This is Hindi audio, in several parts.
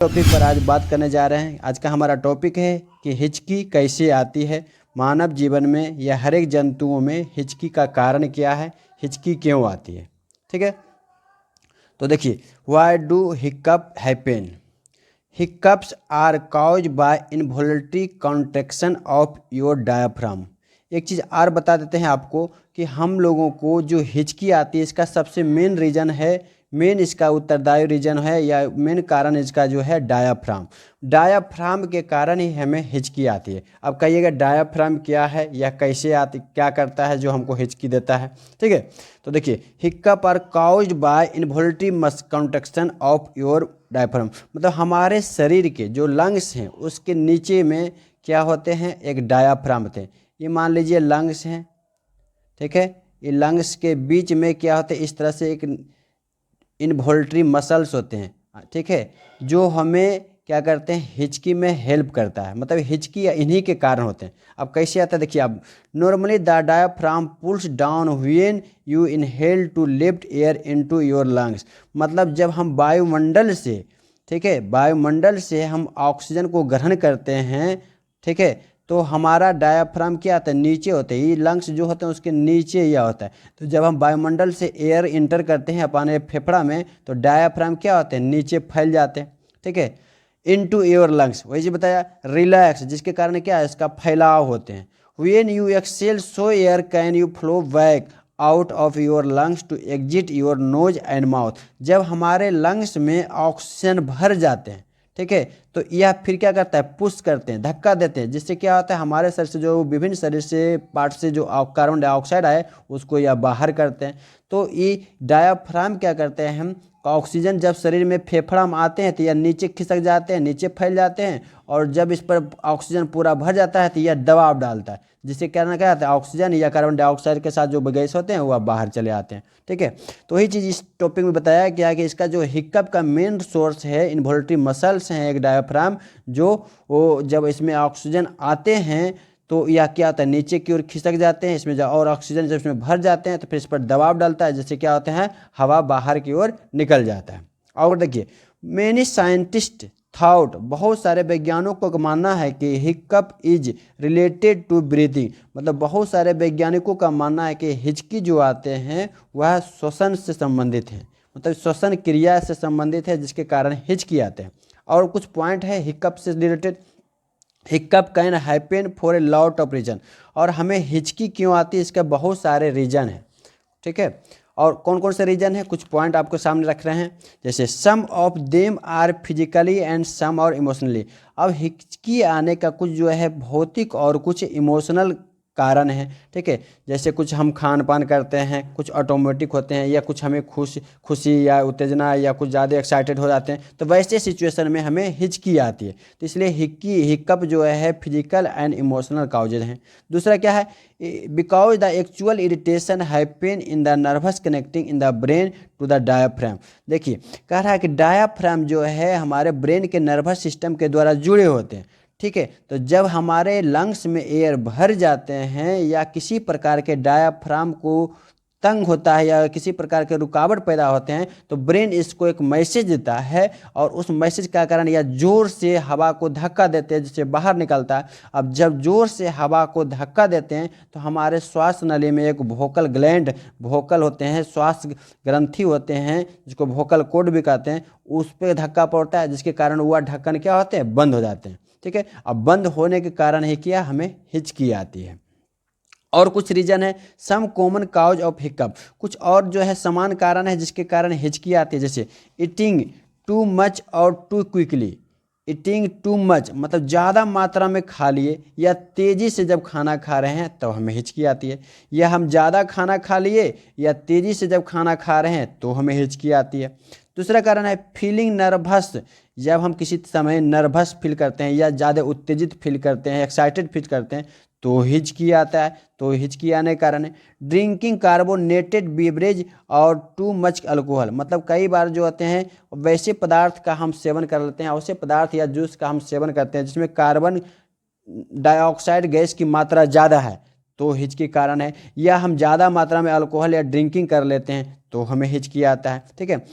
टॉपिक पर आज बात करने जा रहे हैं। आज का हमारा टॉपिक है कि हिचकी कैसे आती है मानव जीवन में या हर एक जंतुओं में। हिचकी का कारण क्या है, हिचकी क्यों आती है। ठीक है, तो देखिए, why do hiccup happen. Hiccups are caused by involuntary contraction of your diaphragm. एक चीज़ और बता देते हैं आपको कि हम लोगों को जो हिचकी आती है इसका सबसे मेन रीज़न है, मेन इसका उत्तरदायी रीजन है या मेन कारण इसका जो है डायाफ्राम। डायाफ्राम के कारण ही हमें हिचकी आती है। अब कहिएगा डायाफ्राम क्या है या कैसे आती, क्या करता है जो हमको हिचकी देता है। ठीक है, तो देखिए, hiccup are caused by involuntary contraction of your diaphragm. मतलब हमारे शरीर के जो लंग्स हैं उसके नीचे में क्या होते हैं, एक डायाफ्राम होते हैं। ये मान लीजिए लंग्स हैं, ठीक है। ये लंग्स के बीच में क्या होते हैं, इस तरह से एक इनवॉल्युंटरी मसल्स होते हैं, ठीक है, जो हमें क्या करते हैं, हिचकी में हेल्प करता है। मतलब हिचकी इन्हीं के कारण होते हैं। अब कैसे आता है देखिए, अब normally the diaphragm pulls down when you inhale to lift air into your lungs. मतलब जब हम वायुमंडल से, ठीक है, वायुमंडल से हम ऑक्सीजन को ग्रहण करते हैं, ठीक है, तो हमारा डायाफ्राम क्या आता है, नीचे होते हैं। ये लंग्स जो होते हैं उसके नीचे यह होता है। तो जब हम वायुमंडल से एयर इंटर करते हैं अपने फेफड़ा में, तो डायाफ्राम क्या होते हैं, नीचे फैल जाते हैं, ठीक है, इनटू योर लंग्स। वही जी बताया, रिलैक्स, जिसके कारण क्या है, इसका फैलाव होते हैं। When you exhale so air can you flow back out of your lungs to exit your nose and mouth. जब हमारे लंग्स में ऑक्सीजन भर जाते हैं, ठीक है, तो यह फिर क्या करता है, पुश करते हैं, धक्का देते हैं, जिससे क्या होता है, हमारे शरीर से जो विभिन्न शरीर से पार्ट से जो कार्बन डाइऑक्साइड आए उसको यह बाहर करते हैं। तो ये डायाफ्राम क्या करते हैं, हम ऑक्सीजन जब शरीर में फेफड़ा में आते हैं तो यह नीचे खिसक जाते हैं, नीचे फैल जाते हैं, और जब इस पर ऑक्सीजन पूरा भर जाता है तो यह दबाव डालता है, जिससे क्या कहता है, ऑक्सीजन या कार्बन डाइऑक्साइड के साथ जो गैस होते हैं वह बाहर चले आते हैं। ठीक है, तो वही चीज़ इस टॉपिक में बताया गया कि इसका जो हिक्कप का मेन सोर्स है इनवॉल्युंटरी मसल्स हैं, एक डायाफ्राम, जो वो जब इसमें ऑक्सीजन आते हैं तो यह क्या होता है, नीचे की ओर खिसक जाते हैं, इसमें और ऑक्सीजन जब इसमें भर जाते हैं तो फिर इस पर दबाव डालता है, जिससे क्या होते हैं, हवा बाहर की ओर निकल जाता है। और देखिए, मेनी साइंटिस्ट थॉट, बहुत सारे वैज्ञानिकों का मानना है कि हिक्कप इज रिलेटेड टू ब्रीथिंग। मतलब बहुत सारे वैज्ञानिकों का मानना है कि हिचकी जो आते हैं वह श्वसन से संबंधित है, मतलब श्वसन क्रिया से संबंधित है, जिसके कारण हिचकी आते हैं। और कुछ पॉइंट है हिक्कप से related. Hiccup can happen for a lot of reason. और हमें हिचकी क्यों आती है, इसका बहुत सारे रीजन है, ठीक है। और कौन कौन से रीजन है, कुछ पॉइंट आपको सामने रख रहे हैं। जैसे some of them are physically and some और इमोशनली। अब हिचकी आने का कुछ जो है भौतिक और कुछ इमोशनल कारण है, ठीक है। जैसे कुछ हम खान पान करते हैं, कुछ ऑटोमेटिक होते हैं, या कुछ हमें खुशी या उत्तेजना या कुछ ज़्यादा एक्साइटेड हो जाते हैं, तो वैसे सिचुएशन में हमें हिचकी आती है। तो इसलिए हिक्कप जो है फिजिकल एंड इमोशनल काउजेज हैं। दूसरा क्या है, because the actual irritation happen in the nerves connecting in the brain to the diaphragm. देखिए, कह रहा है कि डायाफ्राम जो है हमारे ब्रेन के नर्वस सिस्टम के द्वारा जुड़े होते हैं, ठीक है। तो जब हमारे लंग्स में एयर भर जाते हैं या किसी प्रकार के डायाफ्राम को तंग होता है या किसी प्रकार के रुकावट पैदा होते हैं, तो ब्रेन इसको एक मैसेज देता है, और उस मैसेज का कारण या जोर से हवा को धक्का देते हैं, जिससे बाहर निकलता है। अब जब जोर से हवा को धक्का देते हैं तो हमारे श्वास नली में एक वोकल ग्लैंड, वोकल होते हैं, श्वास ग्रंथि होते हैं, जिसको वोकल कॉर्ड भी कहते हैं, उस पर धक्का पड़ता है, जिसके कारण वह ढक्कन क्या होते हैं, बंद हो जाते हैं, ठीक है। अब बंद होने के कारण ही क्या, हमें हिचकी आती है। और कुछ रीजन है, सम कॉमन काउज ऑफ हिक्कप, कुछ और जो है समान कारण है जिसके कारण हिचकी आती है। जैसे ईटिंग टू मच और too quickly. Eating too much मतलब ज़्यादा मात्रा में खा लिए या तेज़ी से जब खाना खा रहे हैं तो हमें हिचकी आती है, या हम ज़्यादा खाना खा लिए या तेज़ी से जब खाना खा रहे हैं तो हमें हिचकी आती है। दूसरा कारण है फीलिंग नर्वस, जब हम किसी समय नर्वस फील करते हैं या ज़्यादा उत्तेजित फील करते हैं, एक्साइटेड फील करते हैं, तो हिचकी आता है। तो हिचकी आने के कारण है ड्रिंकिंग कार्बोनेटेड बीवरेज और टू मच अल्कोहल। मतलब कई बार जो होते हैं वैसे पदार्थ का हम सेवन कर लेते हैं, वैसे पदार्थ या जूस का हम सेवन करते हैं जिसमें कार्बन डाइऑक्साइड गैस की मात्रा ज़्यादा है, तो हिचकी कारण है। या हम ज़्यादा मात्रा में अल्कोहल या ड्रिंकिंग कर लेते हैं तो हमें हिचकी आता है, ठीक है।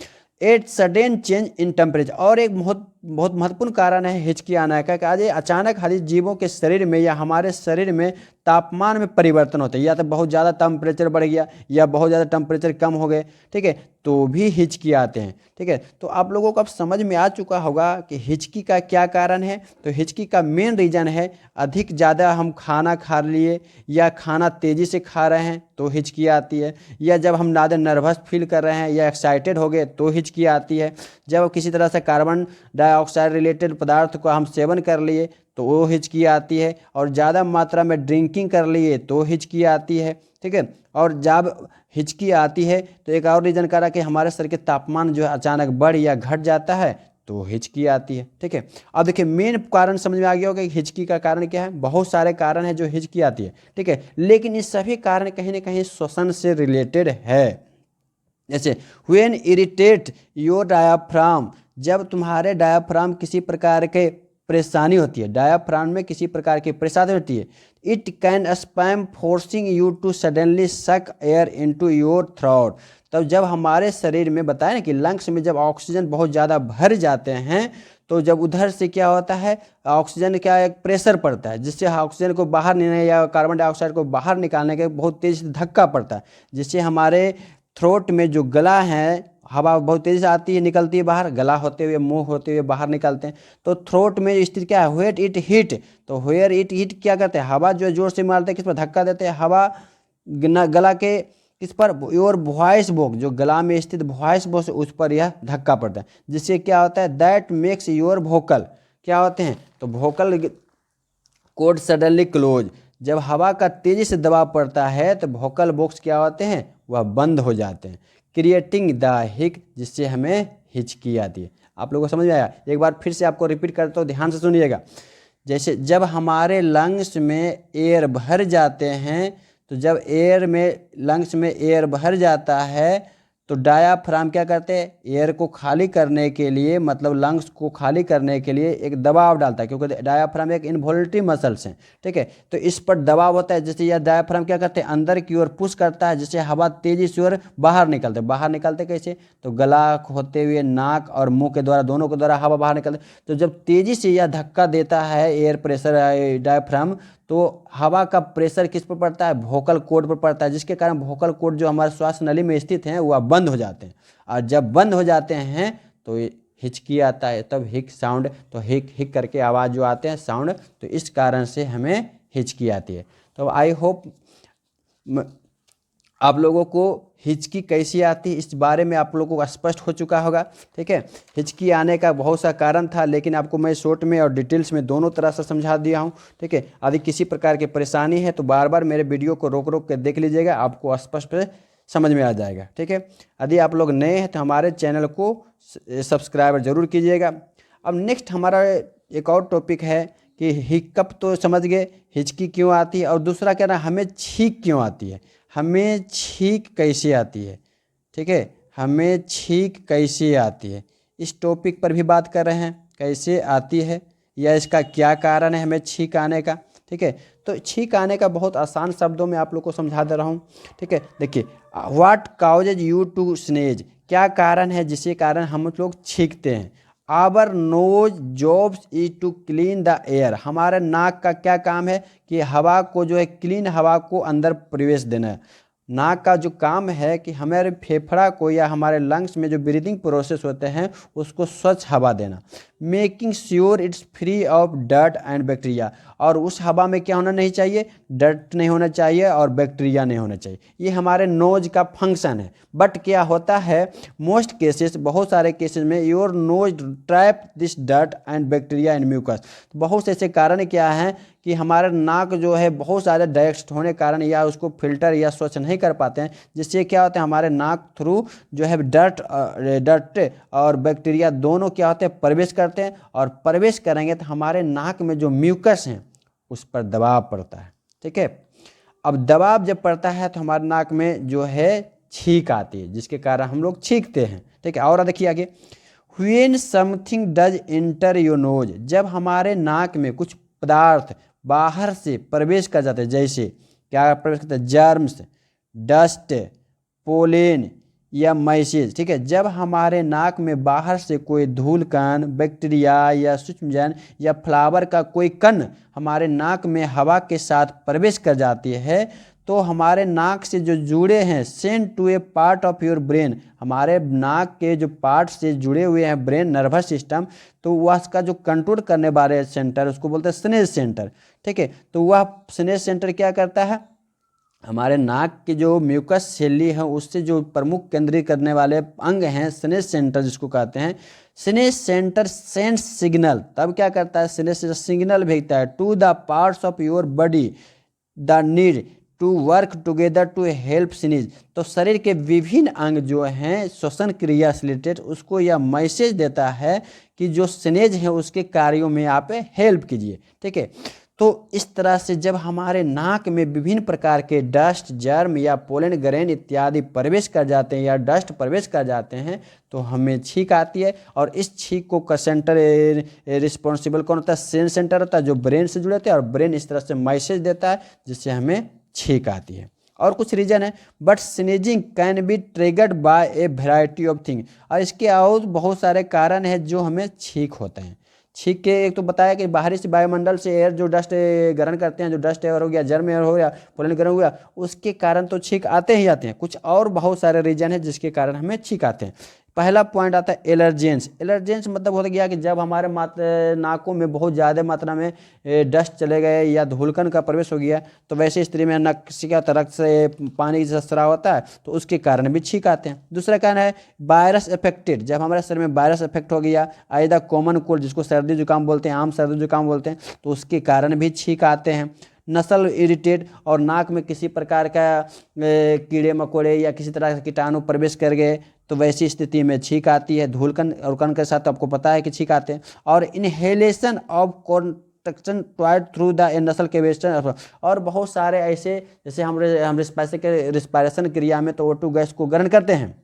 At sudden change in temperature, और एक बहुत बहुत महत्वपूर्ण कारण है हिचकी आने का कि आज ये अचानक हर जीवों के शरीर में या हमारे शरीर में तापमान में परिवर्तन होता है, या तो बहुत ज़्यादा टेम्परेचर बढ़ गया या बहुत ज़्यादा टेम्परेचर कम हो गए, ठीक है, तो भी हिचकी आते हैं। ठीक है, तो आप लोगों को अब समझ में आ चुका होगा कि हिचकी का क्या कारण है। तो हिचकी का मेन रीज़न है अधिक ज़्यादा हम खाना खा लिए या खाना तेज़ी से खा रहे हैं तो हिचकी आती है, या जब हम ज़्यादा नर्वस फील कर रहे हैं या एक्साइटेड हो गए तो हिचकी आती है, जब किसी तरह से कार्बन डाइऑक्साइड रिलेटेड पदार्थ को हम सेवन कर लिए तो वो हिचकी आती है, और ज़्यादा मात्रा में ड्रिंकिंग कर लिए तो हिचकी आती है। ठीक है, और जब हिचकी आती है तो एक और रीज़न करा कि हमारे शरीर के तापमान जो है अचानक बढ़ या घट जाता है तो हिचकी आती है। ठीक है, अब देखिए मेन कारण समझ में आ गया होगा कि हिचकी का कारण क्या है। बहुत सारे कारण हैं जो हिचकी आती है, ठीक है, लेकिन ये सभी कारण कहीं ना कहीं श्वसन से रिलेटेड है। जैसे व्हेन इरिटेट योर डायाफ्राम, जब तुम्हारे डायाफ्राम किसी प्रकार के परेशानी होती है, डायाफ्राम में किसी प्रकार की परेशानी होती है, it can spasm forcing you to suddenly suck air into your throat. तब जब हमारे शरीर में बताया ना कि लंग्स में जब ऑक्सीजन बहुत ज़्यादा भर जाते हैं तो जब उधर से क्या होता है, ऑक्सीजन क्या एक प्रेशर पड़ता है जिससे ऑक्सीजन को बाहर निकालने या कार्बन डाइऑक्साइड को बाहर निकालने के बहुत तेज़ से धक्का पड़ता है, जिससे हमारे थ्रोट में जो गला है हवा बहुत तेज़ी से आती है निकलती है बाहर, गला होते हुए मुंह होते हुए बाहर निकलते हैं। तो थ्रोट में स्थिति क्या है, वेट इट हीट, तो वेयर इट हीट क्या करते हैं, हवा जो जोर से मारते हैं किस पर धक्का देते हैं, हवा गला के किस पर, योर वॉइस बॉक्स, जो गला में स्थित वॉइस बॉक्स उस पर यह धक्का पड़ता है, जिससे क्या होता है दैट मेक्स योर वोकल क्या होते हैं, तो वोकल कोड सडनली क्लोज, जब हवा का तेजी से दबाव पड़ता है तो वोकल बॉक्स क्या होते हैं वह बंद हो जाते हैं, क्रिएटिंग द हिक, जिससे हमें हिचकी आती है। आप लोगों को समझ में आया? एक बार फिर से आपको रिपीट करता हूँ, ध्यान से सुनिएगा। जैसे जब हमारे लंग्स में एयर भर जाते हैं, तो जब लंग्स में एयर भर जाता है तो डायाफ्राम क्या करते हैं, एयर को खाली करने के लिए, मतलब लंग्स को खाली करने के लिए एक दबाव डालता है, क्योंकि डायाफ्राम एक इन्वॉल्यूटरी मसल्स हैं। ठीक है, तो इस पर दबाव होता है, जैसे यह डायाफ्राम क्या करते हैं अंदर की ओर पुश करता है, जिससे हवा तेजी से और बाहर निकलते कैसे, तो गला होते हुए नाक और मुंह के द्वारा, दोनों के द्वारा हवा बाहर निकलते। तो जब तेजी से यह धक्का देता है एयर प्रेशर डायाफ्राम, तो हवा का प्रेशर किस पर पड़ता है, वोकल कॉर्ड पर पड़ता है, जिसके कारण वोकल कॉर्ड जो हमारे श्वास नली में स्थित हैं वह बंद हो जाते हैं, और जब बंद हो जाते हैं तो हिचकी आता है, तब हिक साउंड, तो हिक हिक करके आवाज़ जो आते हैं साउंड, तो इस कारण से हमें हिचकी आती है। तो आई होप आप लोगों को हिचकी कैसी आती है इस बारे में आप लोगों को स्पष्ट हो चुका होगा। ठीक है, हिचकी आने का बहुत सा कारण था, लेकिन आपको मैं शॉर्ट में और डिटेल्स में दोनों तरह से समझा दिया हूँ। ठीक है, यदि किसी प्रकार की परेशानी है तो बार बार मेरे वीडियो को रोक रोक कर देख लीजिएगा, आपको स्पष्ट समझ में आ जाएगा। ठीक है, यदि आप लोग नए हैं तो हमारे चैनल को सब्सक्राइब जरूर कीजिएगा। अब नेक्स्ट हमारा एक और टॉपिक है कि हिकअप तो समझ गए, हिचकी क्यों आती है, और दूसरा क्या ना, हमें छींक क्यों आती है, हमें छींक कैसे आती है। ठीक है, हमें छींक कैसे आती है, इस टॉपिक पर भी बात कर रहे हैं, कैसे आती है या इसका क्या कारण है हमें छींक आने का। ठीक है, तो छींक आने का बहुत आसान शब्दों में आप लोग को समझा दे रहा हूँ। ठीक है, देखिए, what causes you to sneeze, क्या कारण है जिसके कारण हम लोग छींकते हैं। Our nose jobs is to clean the air, हमारे नाक का क्या काम है कि हवा को जो है क्लीन हवा को अंदर प्रवेश देना है। नाक का जो काम है कि हमारे फेफड़ा को या हमारे लंग्स में जो ब्रीदिंग प्रोसेस होते हैं उसको स्वच्छ हवा देना, making sure it's free of dirt and bacteria, और उस हवा में क्या होना नहीं चाहिए, डर्ट नहीं होना चाहिए और बैक्टीरिया नहीं होना चाहिए। ये हमारे नोज का फंक्शन है। बट क्या होता है, मोस्ट केसेस, बहुत सारे केसेस में your nose trap this dirt and bacteria and mucus, बहुत से ऐसे कारण क्या हैं कि हमारे नाक जो है बहुत सारे डस्ट होने के कारण या उसको फिल्टर या स्वच्छ नहीं कर पाते हैं, जिससे क्या होता है हमारे नाक थ्रू जो है डर्ट और बैक्टीरिया दोनों क्या होते हैं प्रवेश करते हैं, और प्रवेश करेंगे तो हमारे नाक में जो म्यूकस हैं उस पर दबाव पड़ता है। ठीक है, अब दबाव जब पड़ता है तो हमारे नाक में जो है छींक आती है, जिसके कारण हम लोग छींकते हैं। ठीक है, और देखिए आगे, when something does inter your nose, जब हमारे नाक में कुछ पदार्थ बाहर से प्रवेश कर जाते हैं, जैसे क्या प्रवेश करते हैं, जर्म्स, डस्ट, पोलेन या मैसेज, ठीक है। जब हमारे नाक में बाहर से कोई धूल कण, बैक्टीरिया या सूक्ष्मजीव या फ्लावर का कोई कण हमारे नाक में हवा के साथ प्रवेश कर जाती है तो हमारे नाक से जो जुड़े हैं send to a part of your brain, हमारे नाक के जो पार्ट से जुड़े हुए हैं ब्रेन नर्वस सिस्टम, तो वह उसका जो कंट्रोल करने वाले सेंटर उसको बोलते हैं स्नेज सेंटर, ठीक है। तो वह स्नेज सेंटर क्या करता है, हमारे नाक की जो म्यूकस झिल्ली है उससे जो प्रमुख केंद्रित करने वाले अंग हैं स्नेज सेंटर जिसको कहते हैं, स्नेज सेंटर सेंस सिग्नल, तब क्या करता है स्नेज सेंटर सिग्नल भेजता है to the parts of your body the need to work together to help sneeze, तो शरीर के विभिन्न अंग जो हैं श्वसन क्रिया से रिलेटेड उसको यह मैसेज देता है कि जो स्नेज है उसके कार्यों में आप हेल्प कीजिए, ठीक है। तो इस तरह से जब हमारे नाक में विभिन्न प्रकार के डस्ट, जर्म या पोलन ग्रेन इत्यादि प्रवेश कर जाते हैं या डस्ट प्रवेश कर जाते हैं तो हमें छींक आती है। और इस छींक को सेंटर रिस्पॉन्सिबल कौन होता है, सेंस सेंटर होता है जो ब्रेन से जुड़े होते हैं, और ब्रेन इस तरह से मैसेज देता है जिससे हमें छींक आती है। और कुछ रीजन है, but sneezing can be triggered by A variety of thing, और इसके और बहुत सारे कारण हैं जो हमें छींक होते हैं। छींक के एक तो बताया कि बाहरी से वायुमंडल से एयर जो डस्ट ग्रहण करते हैं, जो डस्ट एयर हो गया, जर्म एयर हो गया, पोलन ग्रहण हो गया, उसके कारण तो छींक आते ही आते हैं। कुछ और बहुत सारे रीजन है जिसके कारण हमें छींक आते हैं। पहला पॉइंट आता है एलर्जेंस। एलर्जेंस मतलब हो गया कि जब हमारे नाकों में बहुत ज़्यादा मात्रा में डस्ट चले गए या धूलकण का प्रवेश हो गया तो वैसे स्थिति में नक्सिका तरक से पानी जैसा स्राव होता है तो उसके कारण भी छींक आते हैं। दूसरा कारण है वायरस अफेक्टेड, जब हमारे शरीर में वायरस अफेक्ट हो गया, आइदा कॉमन कोल्ड जिसको सर्दी जुकाम बोलते हैं, आम सर्दी जुकाम बोलते हैं, तो उसके कारण भी छींक आते हैं। नसल इरिटेट, और नाक में किसी प्रकार का कीड़े मकोड़े या किसी तरह के कीटाणु प्रवेश कर गए तो वैसी स्थिति में छींक आती है। धूलकण और कण के साथ तो आपको पता है कि छींक आते हैं। और inhalation of contraction through the नसल कैविटी, और बहुत सारे ऐसे जैसे हम रिस्पायरेशन क्रिया में तो O2 गैस को ग्रहण करते हैं,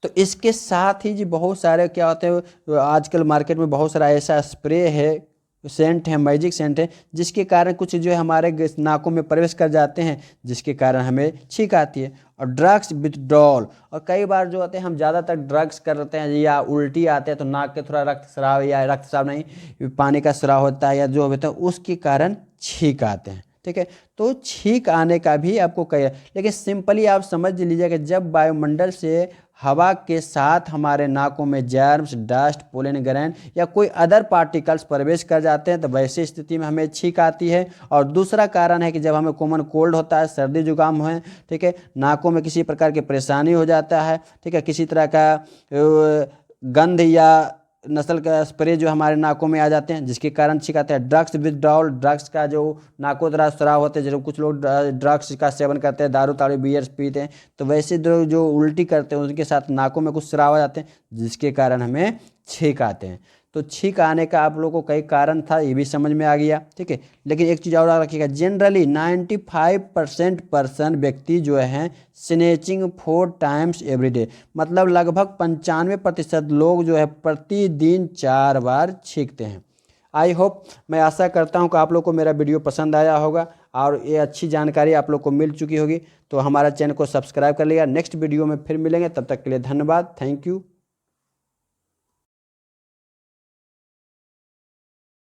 तो इसके साथ ही जी बहुत सारे क्या होते हैं, आजकल मार्केट में बहुत सारा ऐसा स्प्रे है, सेंट है, मैजिक सेंट है, जिसके कारण कुछ जो है हमारे नाकों में प्रवेश कर जाते हैं जिसके कारण हमें छींक आती है। और ड्रग्स विथड्रॉल, और कई बार जो होते हैं हम ज़्यादातर ड्रग्स करते हैं या उल्टी आते हैं तो नाक के थोड़ा रक्तस्राव या रक्तस्राव नहीं पानी का स्राव होता है या जो होता है उसके कारण छींक आते हैं, ठीक है। तो छींक आने का भी आपको कई, लेकिन सिंपली आप समझ लीजिए कि जब वायुमंडल से हवा के साथ हमारे नाकों में जर्म्स, डस्ट, पोलन ग्रेन या कोई अदर पार्टिकल्स प्रवेश कर जाते हैं तो वैसी स्थिति में हमें छींक आती है। और दूसरा कारण है कि जब हमें कॉमन कोल्ड होता है, सर्दी जुकाम है, ठीक है, नाकों में किसी प्रकार की परेशानी हो जाता है, ठीक है, किसी तरह का गंध या नस्ल का स्प्रे जो हमारे नाकों में आ जाते हैं जिसके कारण छींक आते हैं। ड्रग्स विथड्रॉल, ड्रग्स का जो नाकों द्वारा स्राव होते हैं, जब कुछ लोग ड्रग्स का सेवन करते हैं, दारू ताड़ी बियर पीते हैं तो वैसे जो उल्टी करते हैं उनके साथ नाकों में कुछ स्राव आ जाते हैं जिसके कारण हमें छींक आते हैं। तो छींक आने का आप लोगों को कई कारण था, ये भी समझ में आ गया, ठीक है। लेकिन एक चीज़ और रखिएगा, जनरली 95% पर्सन व्यक्ति जो हैं स्नेचिंग 4 टाइम्स एवरी डे, मतलब लगभग 95% लोग जो है प्रतिदिन 4 बार छींकते हैं। आई होप, मैं आशा करता हूं कि आप लोग को मेरा वीडियो पसंद आया होगा और ये अच्छी जानकारी आप लोग को मिल चुकी होगी। तो हमारा चैनल को सब्सक्राइब कर लिया। नेक्स्ट वीडियो में फिर मिलेंगे, तब तक के लिए धन्यवाद, थैंक यू।